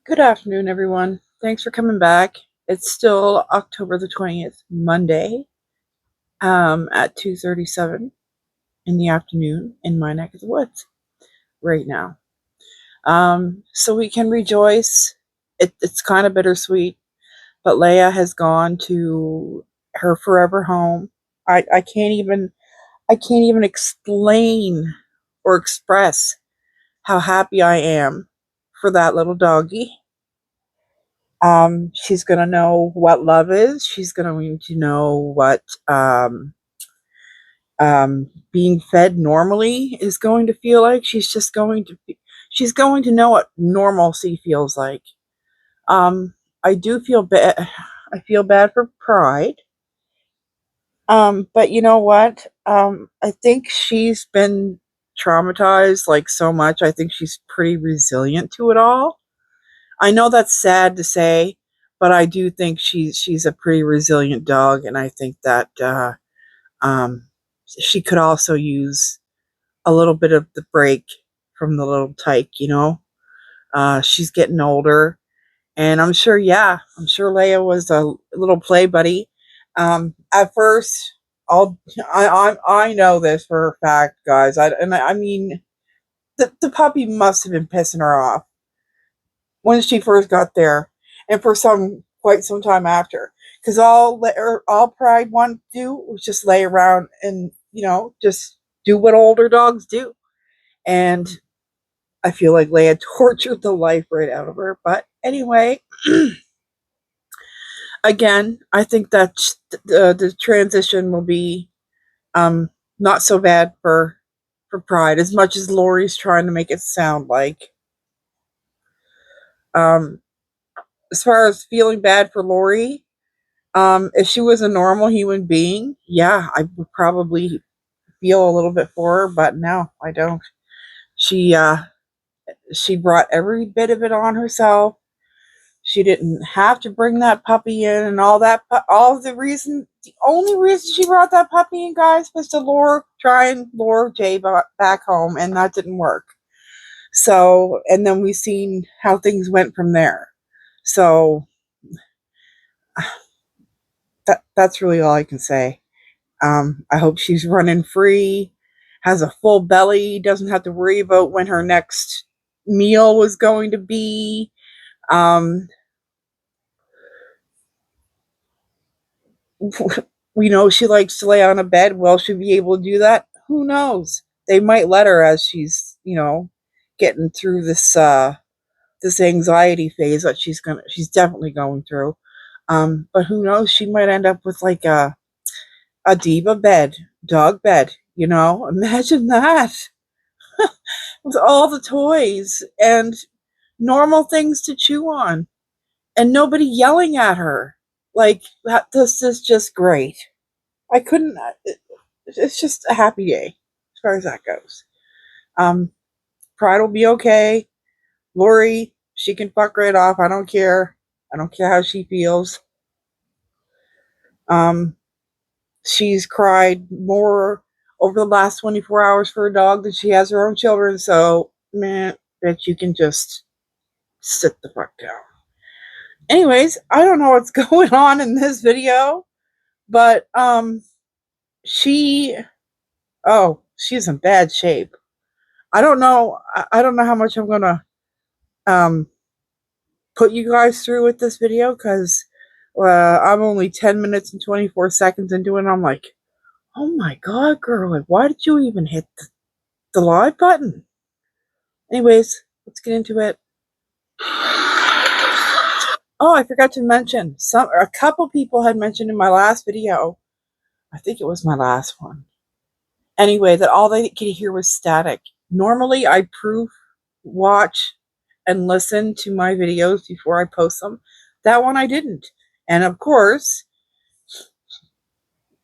Good afternoon, everyone. Thanks for coming back. It's still October the 20th, Monday, at 2:37 in the afternoon in my neck of the woods right now. So we can rejoice. It's kind of bittersweet, but Leia has gone to her forever home. I can't even explain or express how happy I am for that little doggie. She's gonna know what love is. She's going to know what being fed normally is going to feel like. She's going to know what normalcy feels like. Um, I do feel bad. I feel bad for Pride. But you know what? I think she's been traumatized like so much. I think she's pretty resilient to it all. I know that's sad to say, but I do think she's a pretty resilient dog, and I think that um, she could also use a little bit of the break from the little tyke. She's getting older, and I'm sure Leia was a little play buddy. At first, I know this for a fact, guys. I mean, the puppy must have been pissing her off when she first got there, and for some quite some time after, because all Pride wanted to do was just lay around and just do what older dogs do, and I feel like Leia tortured the life right out of her. But anyway, again, I think that the transition will be um, not so bad for Pride, as much as Lori's trying to make it sound like. Um, as far as feeling bad for Lori, if she was a normal human being, yeah, I would probably feel a little bit for her, but no, I don't. She she brought every bit of it on herself. She didn't have to bring that puppy in and all that. The only reason she brought that puppy in, guys, was to try and lure Jay back home, and that didn't work. So, and then we seen how things went from there. So that's really all I can say. I hope she's running free, has a full belly, doesn't have to worry about when her next meal was going to be. Um, we know she likes to lay on a bed. Will she be able to do that? Who knows? They might let her as she's, getting through this anxiety phase that she's definitely going through. But who knows? She might end up with like a diva bed, dog bed. Imagine that. With all the toys and normal things to chew on and nobody yelling at her. Like that, this is just great. I couldn't, it's just a happy day as far as that goes. Um, Pride will be okay. Lori, she can fuck right off. I don't care. I don't care how she feels. Um, she's cried more over the last 24 hours for a dog than she has her own children. So, man, bet you can just sit the fuck down. Anyways, I don't know what's going on in this video, but she she's in bad shape. I don't know how much I'm gonna um put you guys through with this video, because I'm only 10 minutes and 24 seconds into it, and I'm like, oh my god, girl, like, why did you even hit the live button? Anyways, let's get into it. Oh, I forgot to mention, a couple people had mentioned in my last video, I think it was my last one, anyway, that all they could hear was static. Normally, I proof, watch, and listen to my videos before I post them. That one I didn't. And of course,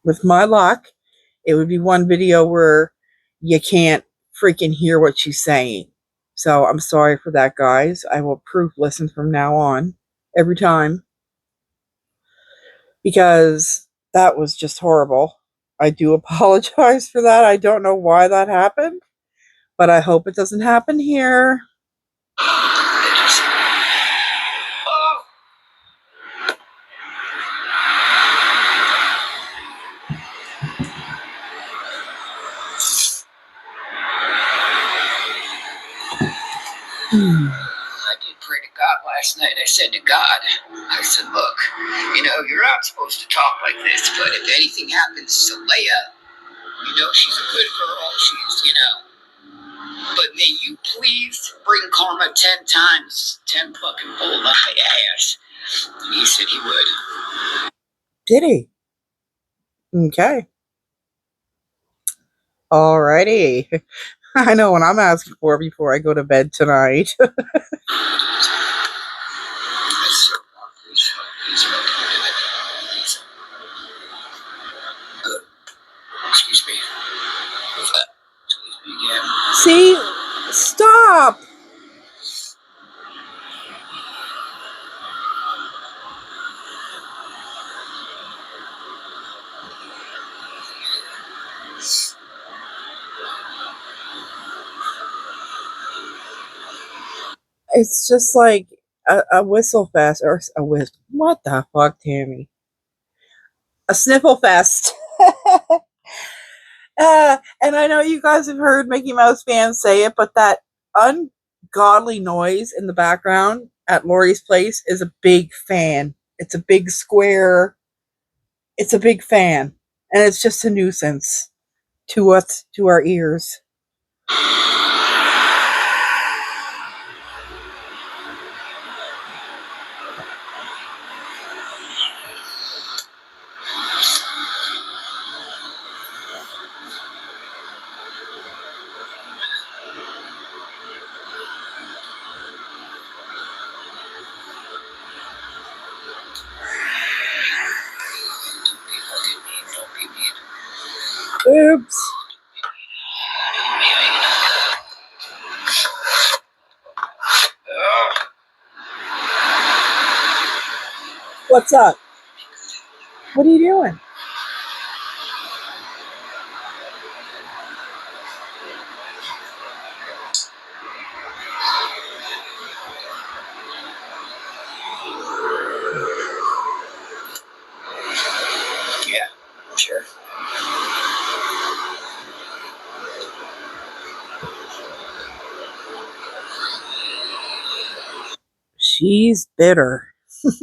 with my luck, it would be one video where you can't freaking hear what she's saying. So I'm sorry for that, guys. I will proof listen from now on every time, because that was just horrible. I do apologize for that. I don't know why that happened, but I hope it doesn't happen here. God last night. I said to God, I said, look, you're not supposed to talk like this, but if anything happens to Leia, she's a good girl. But may you please bring karma 10 times, 10 fucking fold on my ass. And he said he would. Did he? Okay. Alrighty. I know what I'm asking for before I go to bed tonight. Excuse me. See? Stop! It's just like a whistle fest, or a whistle. What the fuck, Tammy? A sniffle fest. And I know you guys have heard Mickey Mouse fans say it, but that ungodly noise in the background at Lori's place is a big fan. It's a big square. It's a big fan. And it's just a nuisance to us, to our ears. Oops. What's up? What are you doing? Yeah, sure. She's bitter. Not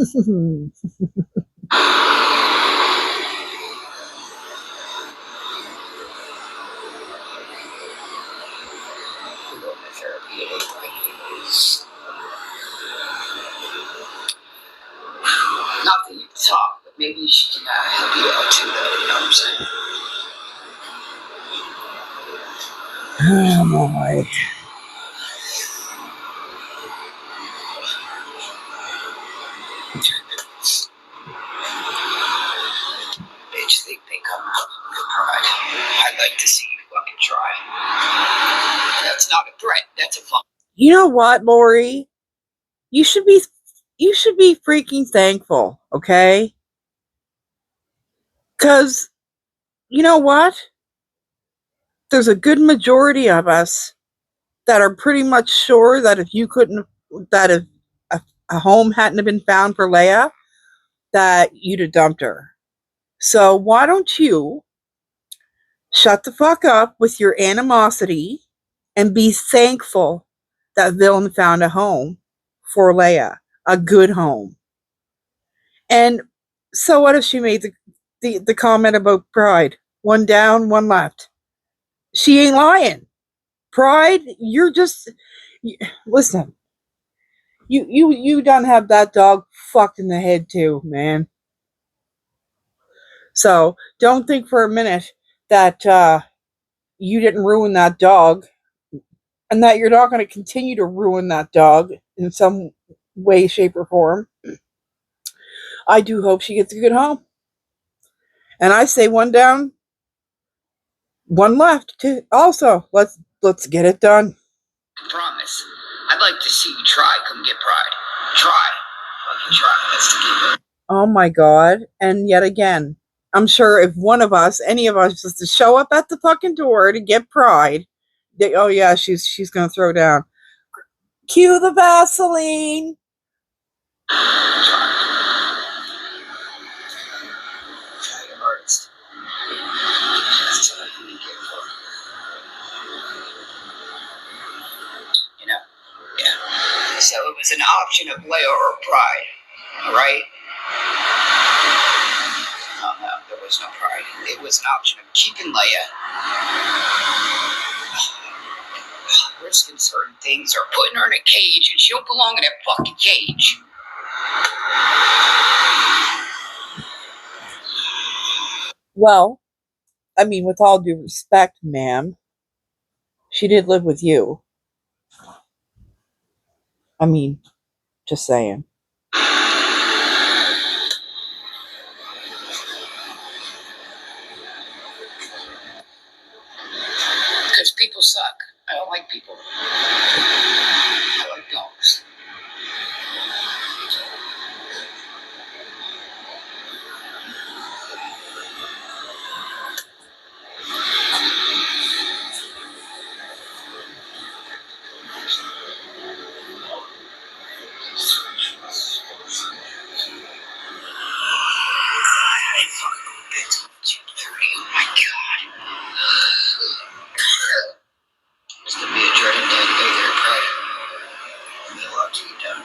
that you can talk, but maybe she can help you out too, though. You know what I'm saying? Oh my. Bitch think they come up with pride. I'd like to see you fucking try. That's not a threat. That's a fun. You know what, Lori? You should be freaking thankful, okay? Because you know what? There's a good majority of us that are pretty much sure that if a home hadn't been found for Leia, that you'd have dumped her. So why don't you shut the fuck up with your animosity and be thankful that Villain found a home for Leia, a good home. And so what if she made the comment about pride? One down, one left. She ain't lying. Pride, you're just listen. You done have that dog fucked in the head too, man. So don't think for a minute that you didn't ruin that dog, and that you're not going to continue to ruin that dog in some way, shape, or form. I do hope she gets a good home. And I say one down, one left. Too. Also, let's get it done. Promise. I'd like to see you try. Come get pride. Try. Fucking try. That's the key. Oh my god! And yet again, I'm sure if one of us, any of us, just to show up at the fucking door to get pride, oh yeah, she's gonna throw down. Cue the Vaseline. So it was an option of Leia or Pride. Alright? No, there was no Pride. It was an option of keeping Leia, risking certain things, or putting her in a cage, and she don't belong in that fucking cage. Well, I mean, with all due respect, ma'am, she did live with you. I mean, just saying. Because people suck. I don't like people. I like dogs. Oh my god. It's gonna be a dreaded day there, Pride. There'll be a lot to get done.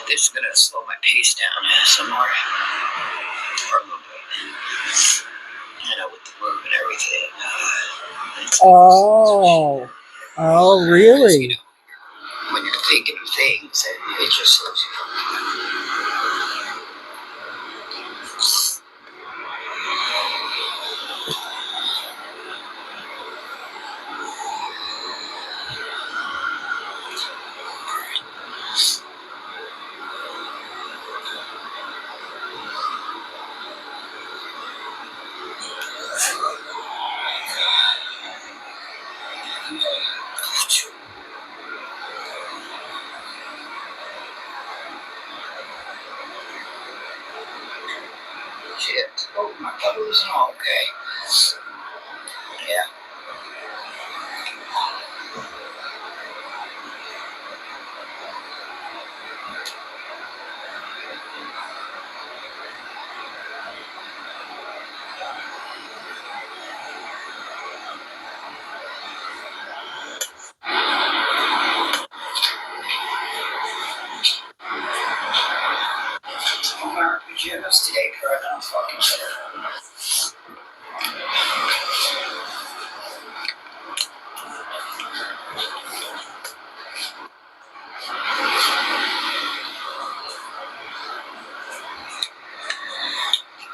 This is gonna slow my pace down some more. Or a little bit. You know, with the move and everything. Oh. Oh, really? You know, when you're thinking of things, it just slows you down. Shit. Oh, my clothes and all okay. Yeah. I'm wearing pajamas today, Fred. I'm fucking sure.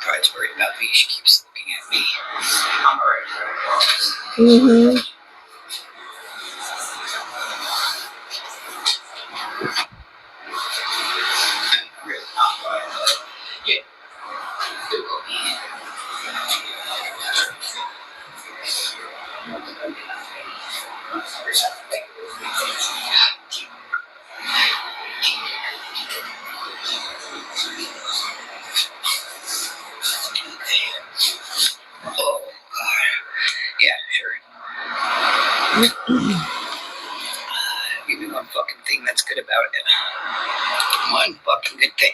Pride's worried about me. She keeps looking at me. I'm alright, Fred. Mm-hmm. Really not right, but yeah. Good go me. Oh, God. Yeah, sure. Give me one fucking thing that's good about it. One fucking good thing.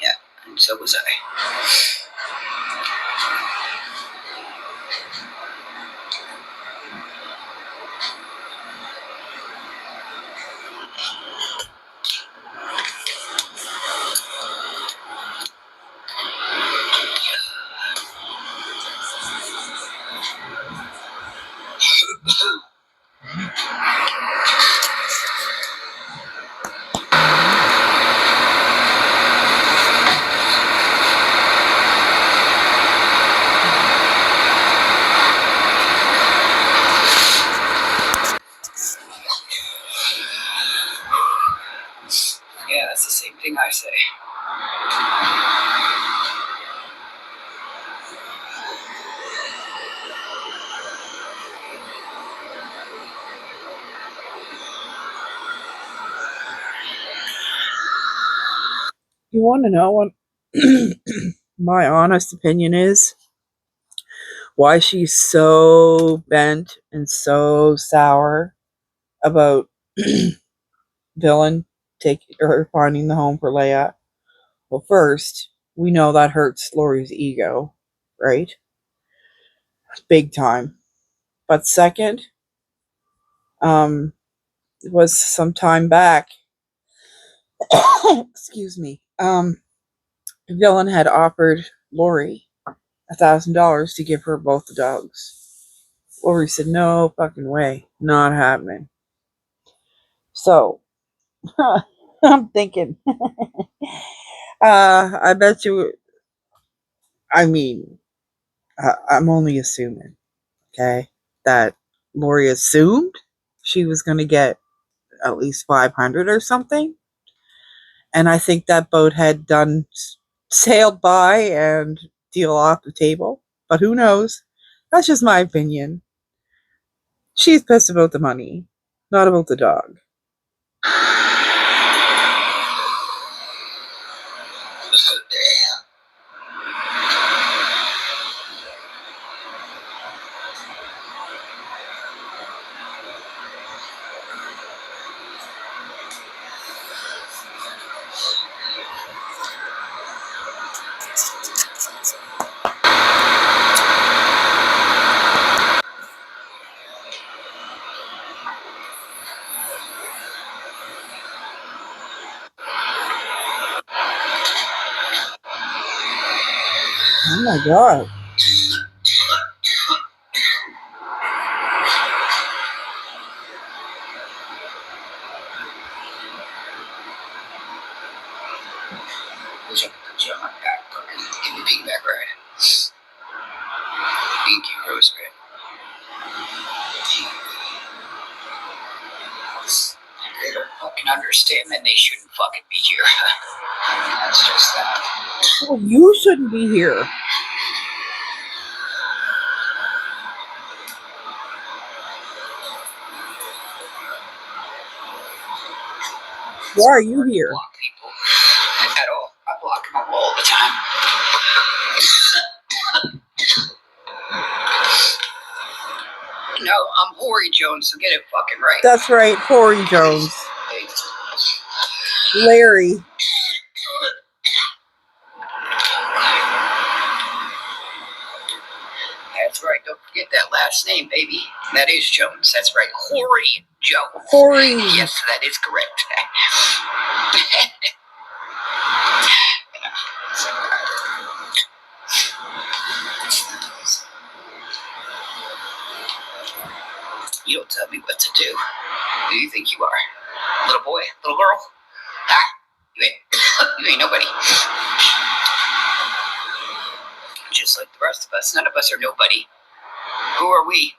Yeah, and so was I. Yeah, that's the same thing I say. You want to know what? my honest opinion is why she's so bent and so sour about Dylan taking or finding the home for Leia. Well, first, we know that hurts Lori's ego, right? Big time. But second, it was some time back. Excuse me. Dylan had offered Lori $1,000 to give her both the dogs. Lori said, "No fucking way, not happening." So I'm thinking, I bet you. I mean, I'm only assuming, okay, that Lori assumed she was going to get at least 500 or something, and I think that boat had done sailed by and deal off the table. But who knows? That's just my opinion. She's pissed about the money, not about the dog. Oh my god. Wish I could put you on my back, give me a piggyback ride. Thank you, Rosemary. They don't fucking understand that they shouldn't fucking be here. That's just that. Well, you shouldn't be here. Why are you here? Block people at all. I block them all the time. No, I'm Horry Jones, so get it fucking right. That's right, Horry Jones. Larry. That's right, don't forget that last name, baby. That is Jones. That's right, Horry Jones. Horry. Yes, that is correct. You don't tell me what to do. Who do you think you are? Little boy? Little girl? Ah, you ain't nobody. Just like the rest of us, none of us are nobody. Who are we?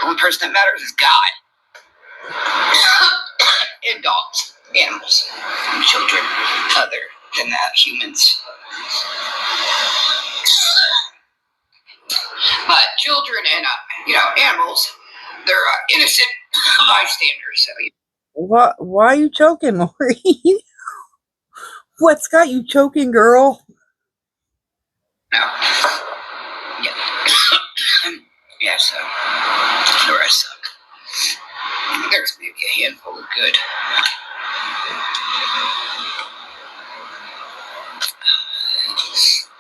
The only person that matters is God. And dogs, animals, and children, other than that, humans. But children and, animals, they're innocent bystanders. So, What? Why are you choking, Lori? What's got you choking, girl? no. Yeah. Yeah, so the rest suck. There's maybe a handful of good.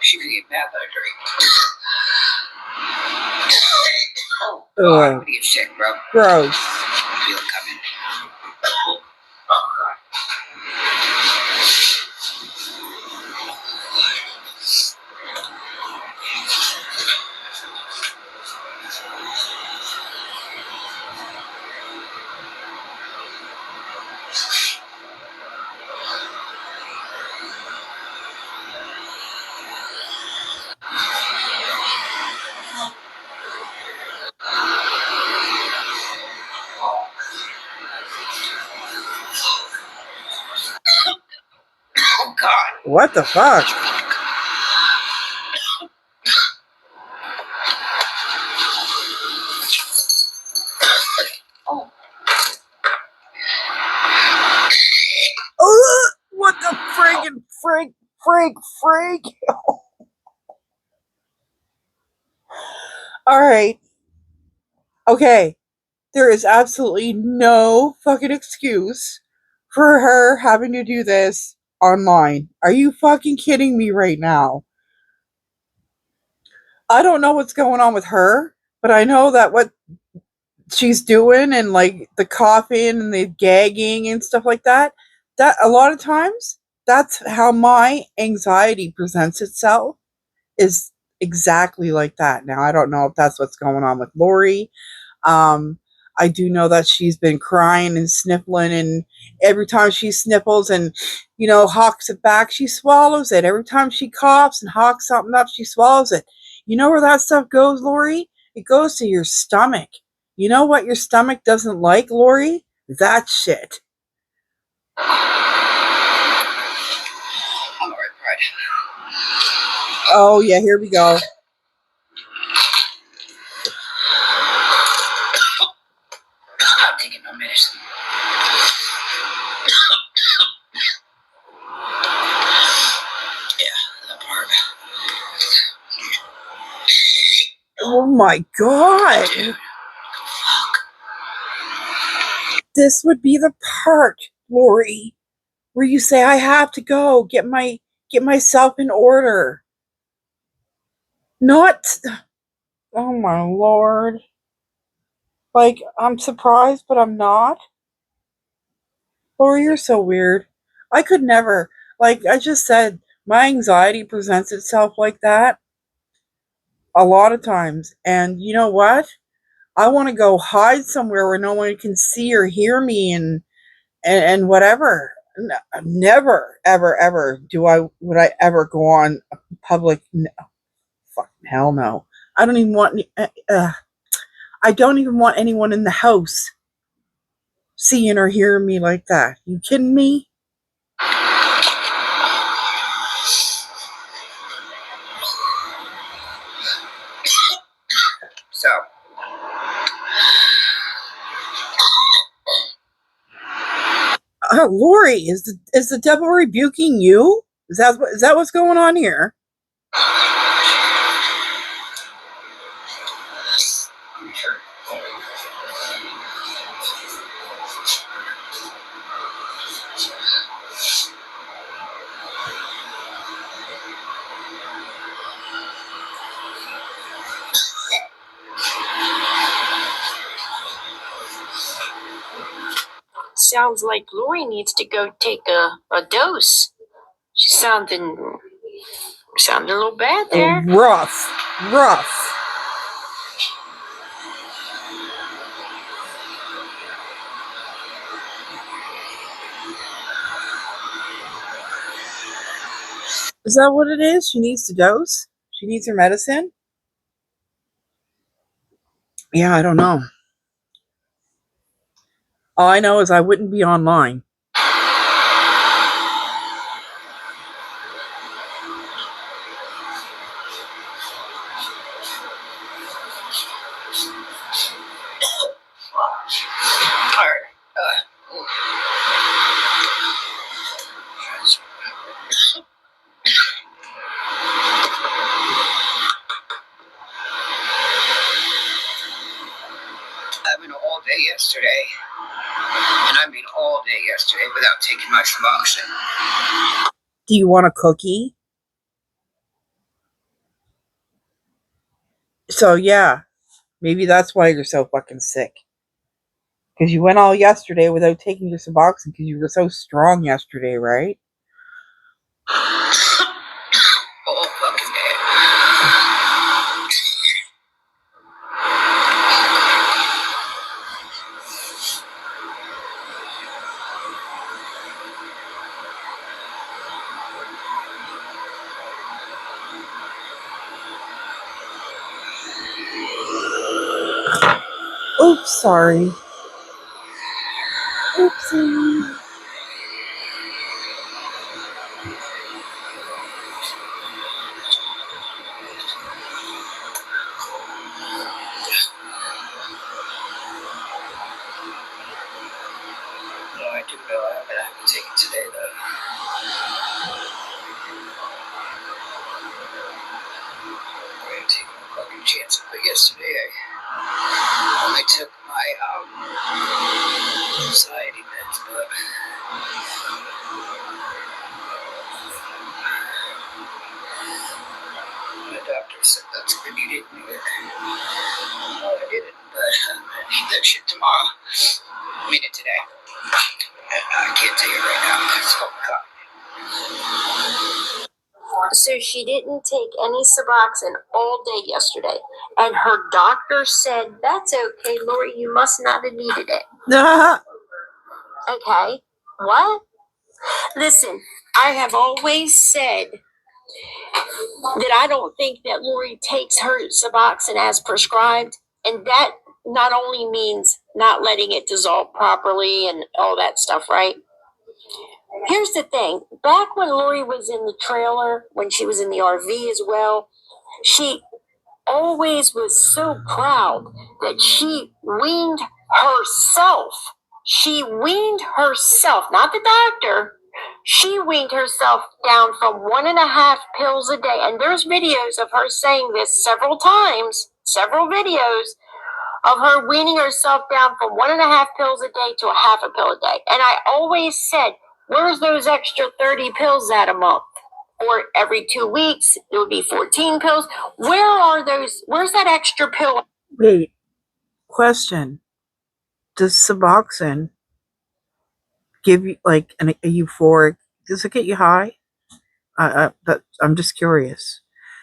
She could get mad that I drink. Oh, I'm gonna get sick, bro. Gross. I feel it coming. Oh, God. What the fuck? Oh. What the friggin' frig? All right. Okay. There is absolutely no fucking excuse for her having to do this online. Are you fucking kidding me right now? I don't know what's going on with her, but I know that what she's doing and like the coughing and the gagging and stuff like that a lot of times that's how my anxiety presents itself, is exactly like that. Now I don't know if that's what's going on with Lori. um I do know that she's been crying and sniffling, and every time she sniffles and hawks it back, she swallows it. Every time she coughs and hawks something up, she swallows it. You know where that stuff goes, Lori? It goes to your stomach. You know what your stomach doesn't like, Lori? That shit. I'm alright, Brad. Oh yeah, here we go. I'm taking no medicine. Yeah, that part. Oh my god. Dude, fuck. This would be the part, Lori, where you say, I have to go get myself in order. Not, oh my lord. Like, I'm surprised, but I'm not. Lori, you're so weird. I could never, like I just said, my anxiety presents itself like that a lot of times. And you know what? I want to go hide somewhere where no one can see or hear me, and whatever. Never, ever, ever would I ever go on a public. No, fucking hell no. I don't even want. I don't even want anyone in the house seeing or hearing me like that. You kidding me? So, Lori, is the devil rebuking you? Is that what's going on here? Sounds like Lori needs to go take a dose. She's sounding a little bad there. Rough. Is that what it is? She needs to dose? She needs her medicine? Yeah, I don't know. All I know is I wouldn't be online. alright. I've been all day yesterday, and I mean all day yesterday, without taking my Suboxone. Do you want a cookie? So yeah, maybe that's why you're so fucking sick. Because you went all yesterday without taking your Suboxone because you were so strong yesterday, right? All fucking day. Oops, sorry. Oopsie. No, I do know I'm gonna have to take it today, though. I'm gonna take my fucking chance. But yesterday I took my anxiety meds, but the doctor said that's good you didn't do it. No, I didn't, but I need that shit tomorrow. I mean it today. I can't tell you right now because oh god. So she didn't take any Suboxone all day yesterday. And her doctor said, that's okay, Lori, you must not have needed it. Okay, what? Listen, I have always said that I don't think that Lori takes her Suboxone as prescribed. And that not only means not letting it dissolve properly and all that stuff, right? Here's the thing. Back when Lori was in the trailer, when she was in the RV as well, she always was so proud that she weaned herself. She weaned herself, not the doctor. She weaned herself down from 1.5 pills a day. And there's videos of her saying this several times, several videos of her weaning herself down from 1.5 pills a day to 0.5 pill a day. And I always said, where's those extra 30 pills at a month? Or every 2 weeks, it would be 14 pills. Where are those? Where's that extra pill? Wait, question. Does Suboxone give you like a euphoric? Does it get you high? I'm just curious.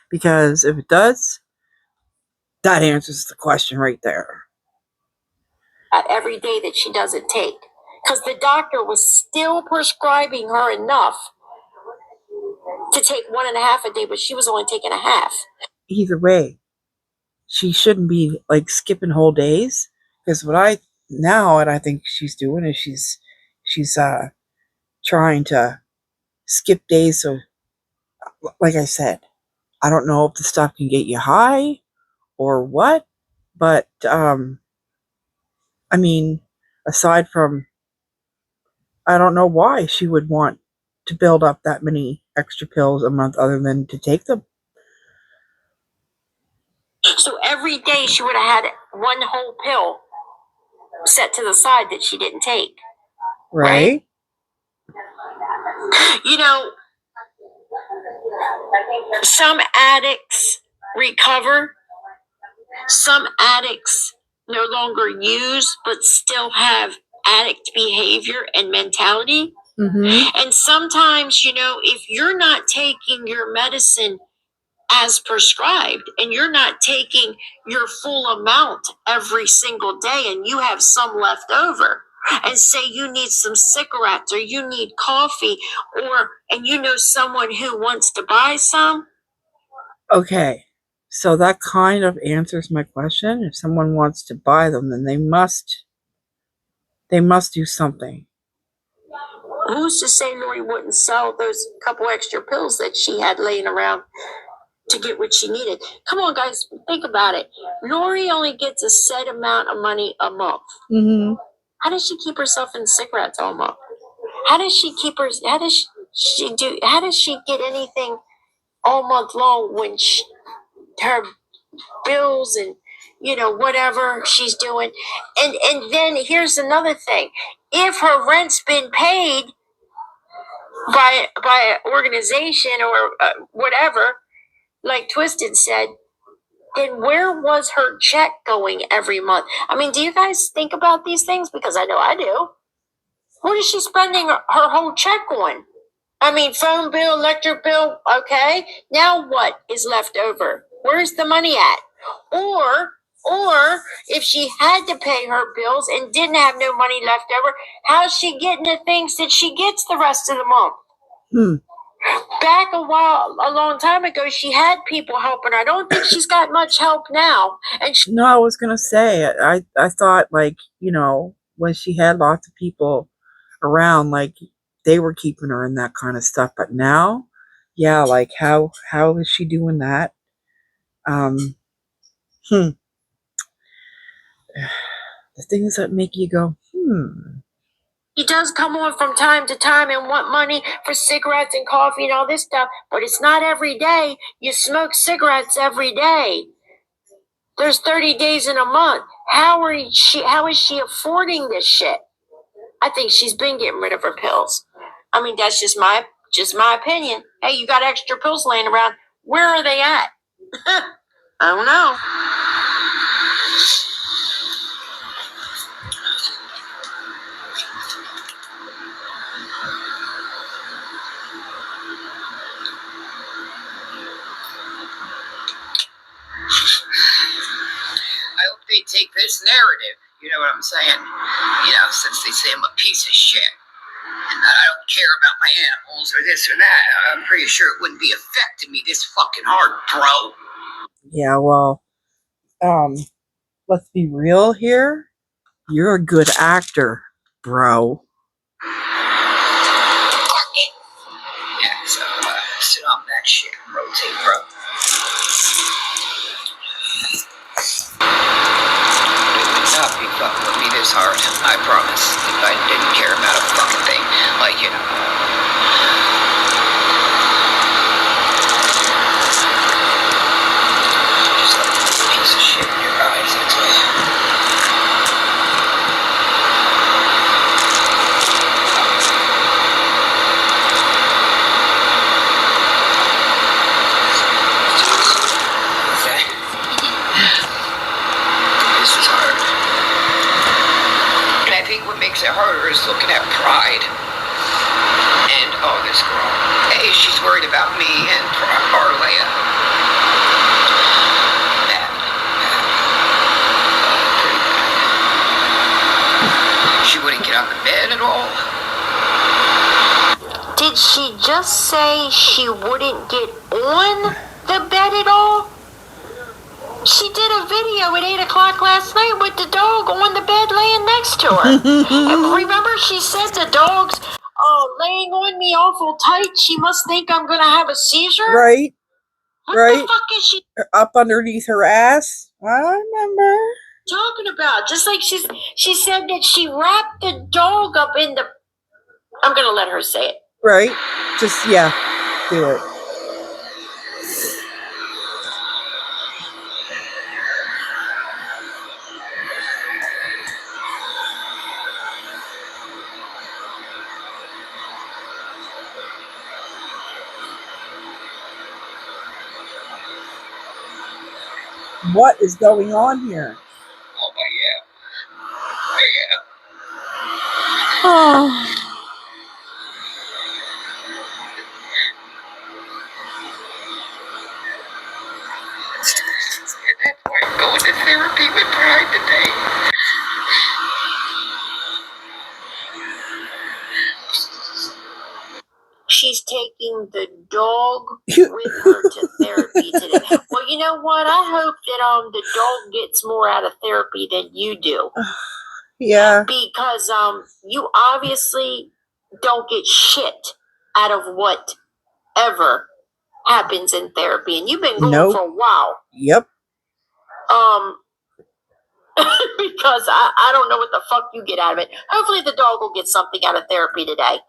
Because if it does, that answers the question right there. Every day that she doesn't take. Because the doctor was still prescribing her enough to take 1.5 a day, but she was only taking 0.5. Either way, she shouldn't be like skipping whole days. Because what I think she's doing is she's trying to skip days. So, like I said, I don't know if the stuff can get you high or what, but I mean, aside from, I don't know why she would want to build up that many extra pills a month other than to take them. So every day she would have had one whole pill set to the side that she didn't take. Right? You know, some addicts recover. Some addicts no longer use, but still have addict behavior and mentality. Mm-hmm. And sometimes, you know, if you're not taking your medicine as prescribed and you're not taking your full amount every single day and you have some left over and say you need some cigarettes or you need coffee and you know someone who wants to buy some. Okay. So that kind of answers my question. If someone wants to buy them, then they must do something. Who's to say Lori wouldn't sell those couple extra pills that she had laying around to get what she needed? Come on, guys, think about it. Lori only gets a set amount of money a month. Mm-hmm. How does she keep herself in cigarettes all month? How does she get anything all month long when her bills and, you know, whatever she's doing? And then here's another thing. If her rent's been paid by an organization or whatever, like Twisted said, then where was her check going every month? I mean, do you guys think about these things? Because I know I do. What is she spending her whole check on? I mean, phone bill, electric bill, okay. Now what is left over? Where's the money at? Or if she had to pay her bills and didn't have no money left over, how's she getting the things that she gets the rest of the month? Back a long time ago, she had people helping her. I don't think she's got much help now. No, I was gonna say, I thought, like, you know, when she had lots of people around, like, they were keeping her in that kind of stuff. But now, yeah, like, how is she doing that? The things that make you go, He does come on from time to time and want money for cigarettes and coffee and all this stuff, but it's not every day. You smoke cigarettes every day. There's 30 days in a month. How is she affording this shit? I think she's been getting rid of her pills. I mean, that's just my opinion. Hey, you got extra pills laying around. Where are they at? I don't know. I hope they take this narrative, you know what I'm saying? You know, since they say I'm a piece of shit and that I don't care about my animals or this or that, I'm pretty sure it wouldn't be affecting me this fucking hard, bro. Yeah, well, let's be real here. You're a good actor, bro. Yeah, so sit on that shit and rotate, bro. It would not be fucking with me this hard, I promise, if I didn't care about a fucking thing. Like, you know. Just like a piece of shit in your eyes, that's all. This is hard. And I think what makes it harder is looking at pride. And, oh, this girl. Hey, she's worried about me and Arleia. Bad. Pretty bad. She wouldn't get out of bed at all. Did she just say she wouldn't get on the bed at all? She did a video at 8 o'clock last night with the dog on the bed laying next to her. And remember she said the dog's laying on me awful tight. She must think I'm going to have a seizure? Right? What Right? the fuck is she Up underneath her ass? I remember. talking about? Just like she said that she wrapped the dog up in the... I'm going to let her say it. Right? Just, yeah. Do it. What is going on here? Oh, yeah. Oh. That's why I'm going to therapy with Pride today. She's taking the dog with her to therapy today. Well, you know what? I hope that the dog gets more out of therapy than you do. Yeah. Because you obviously don't get shit out of whatever happens in therapy, and you've been going for a while. Yep. Because I don't know what the fuck you get out of it. Hopefully the dog will get something out of therapy today.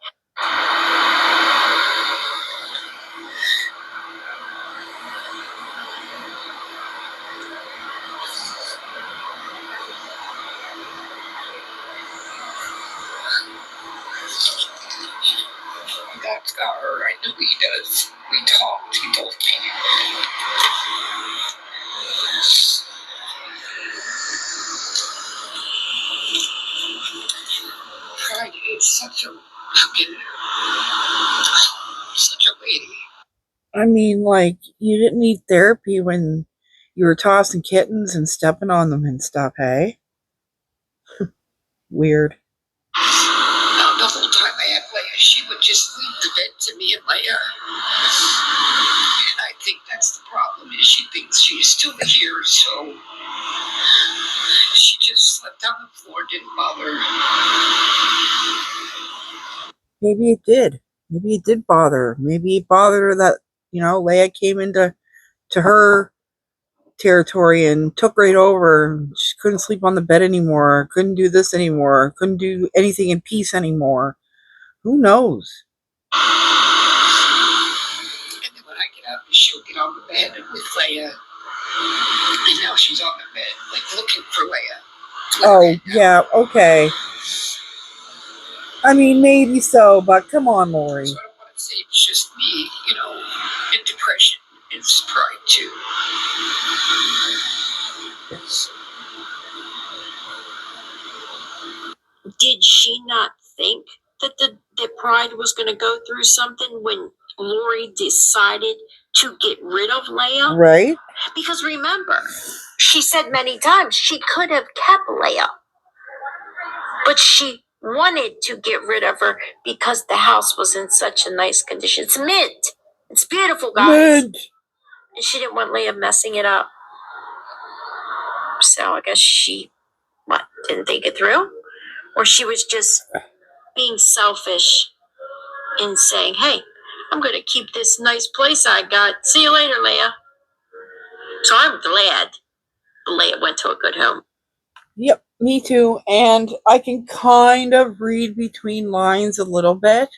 God's got her. I know he does. We talked. He told me. Pride is such a lady. I mean, like, you didn't need therapy when you were tossing kittens and stepping on them and stuff, hey? Weird. The whole time I had Leia, she would just leave the bed to me and Leia. And I think that's the problem, is she thinks she's still here, so she just slept on the floor, didn't bother. Maybe it did. Maybe it did bother her. Maybe it bothered her that, Leia came into her territory and took right over. She couldn't sleep on the bed anymore, couldn't do this anymore, couldn't do anything in peace anymore. Who knows? And then when I get up, she'll get on the bed with Leia And now she's on the bed, like looking for Leia. Oh, yeah, okay. I mean, maybe so, but come on, Lori. So I don't want to say it's just me, and depression is pride too. Did she not think that that Pride was going to go through something when Lori decided to get rid of Leia? Right? Because remember, she said many times she could have kept Leia, but she wanted to get rid of her because the house was in such a nice condition. It's mint. It's beautiful, guys. Mint. And she didn't want Leia messing it up. So I guess she didn't think it through? Or she was just being selfish in saying, hey, I'm going to keep this nice place I got. See you later, Leia. So I'm glad Leia went to a good home. Yep, me too. And I can kind of read between lines a little bit.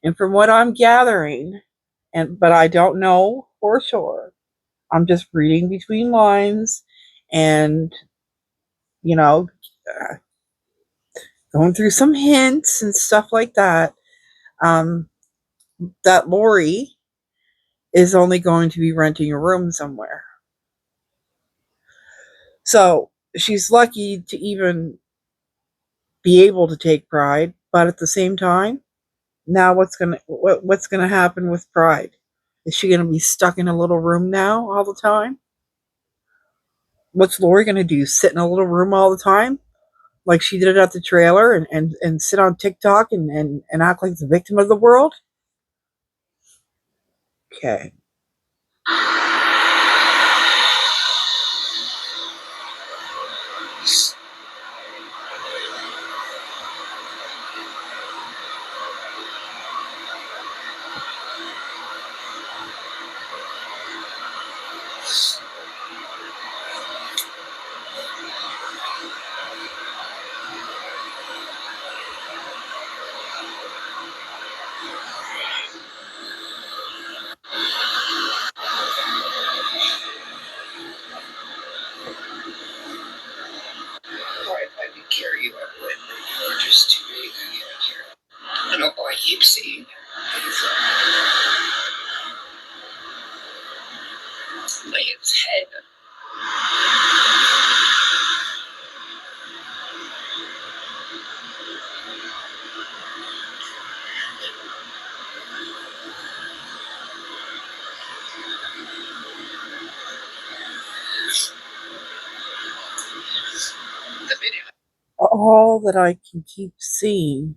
And from what I'm gathering, but I don't know for sure. I'm just reading between lines and, you know, going through some hints and stuff like that. That Lori is only going to be renting a room somewhere. So she's lucky to even be able to take Pride, but at the same time, now what's gonna happen with Pride? Is she gonna be stuck in a little room now all the time? What's Lori gonna do? Sit in a little room all the time? Like she did at the trailer and sit on TikTok and act like the victim of the world? Okay. If I could carry you, I would, but you're just too big to get here. I know all I keep seeing is Leia's head. The minute All that I can keep seeing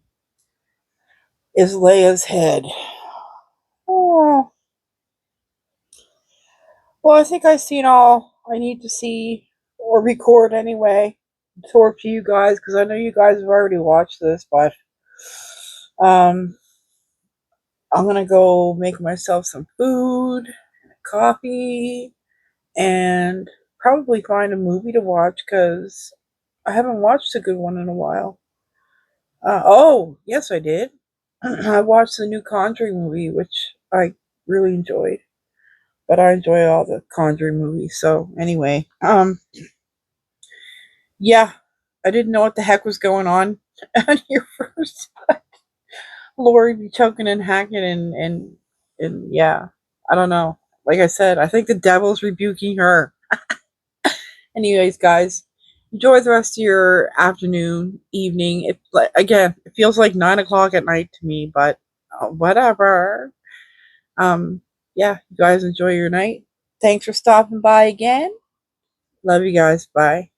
is Leia's head. Oh. Well, I think I've seen all I need to see or record anyway. Toward to you guys because I know you guys have already watched this, but um, I'm gonna go make myself some food, coffee, and probably find a movie to watch because I haven't watched a good one in a while. Oh, yes, I did. I watched the new Conjuring movie, which I really enjoyed. But I enjoy all the Conjuring movies. So anyway, yeah, I didn't know what the heck was going on here first. Lori be choking and hacking and yeah, I don't know. Like I said, I think the devil's rebuking her. Anyways, guys, enjoy the rest of your afternoon, evening. It feels like 9 o'clock at night to me, but whatever. Um, yeah, you guys enjoy your night. Thanks for stopping by again. Love you guys. Bye.